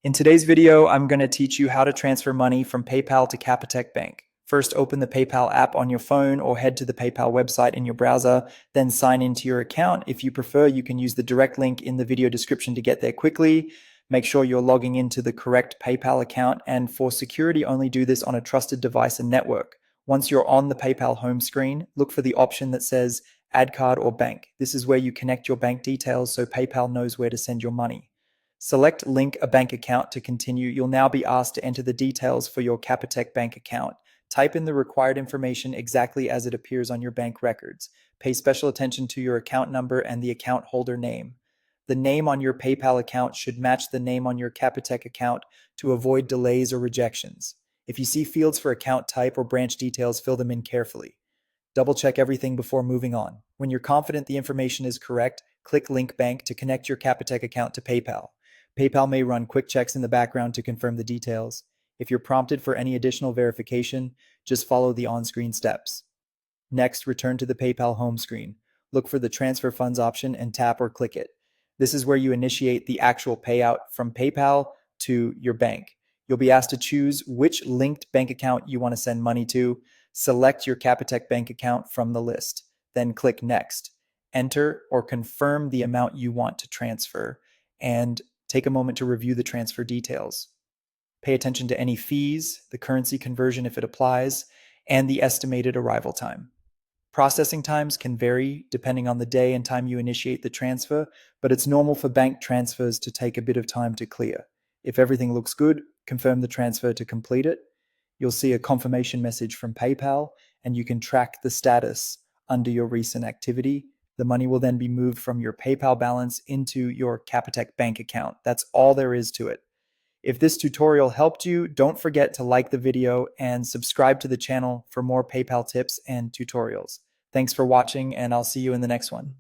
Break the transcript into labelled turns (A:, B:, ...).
A: In today's video, I'm going to teach you how to transfer money from PayPal to Capitec Bank. First, open the PayPal app on your phone or head to the PayPal website in your browser, then sign into your account. If you prefer, you can use the direct link in the video description to get there quickly. Make sure you're logging into the correct PayPal account, and for security, only do this on a trusted device and network. Once you're on the PayPal home screen, look for the option that says Add Card or Bank. This is where you connect your bank details so PayPal knows where to send your money. Select Link a bank account to continue. You'll now be asked to enter the details for your Capitec bank account. Type in the required information exactly as it appears on your bank records. Pay special attention to your account number and the account holder name. The name on your PayPal account should match the name on your Capitec account to avoid delays or rejections. If you see fields for account type or branch details, fill them in carefully. Double check everything before moving on. When you're confident the information is correct, click Link Bank to connect your Capitec account to PayPal. PayPal may run quick checks in the background to confirm the details. If you're prompted for any additional verification, just follow the on-screen steps. Next, return to the PayPal home screen. Look for the Transfer Funds option and tap or click it. This is where you initiate the actual payout from PayPal to your bank. You'll be asked to choose which linked bank account you want to send money to. Select your Capitec bank account from the list. Then click Next. Enter or confirm the amount you want to transfer, and take a moment to review the transfer details. Pay attention to any fees, the currency conversion if it applies, and the estimated arrival time. Processing times can vary depending on the day and time you initiate the transfer, but it's normal for bank transfers to take a bit of time to clear. If everything looks good, confirm the transfer to complete it. You'll see a confirmation message from PayPal, and you can track the status under your recent activity. The money will then be moved from your PayPal balance into your Capitec bank account. That's all there is to it. If this tutorial helped you, don't forget to like the video and subscribe to the channel for more PayPal tips and tutorials. Thanks for watching, and I'll see you in the next one.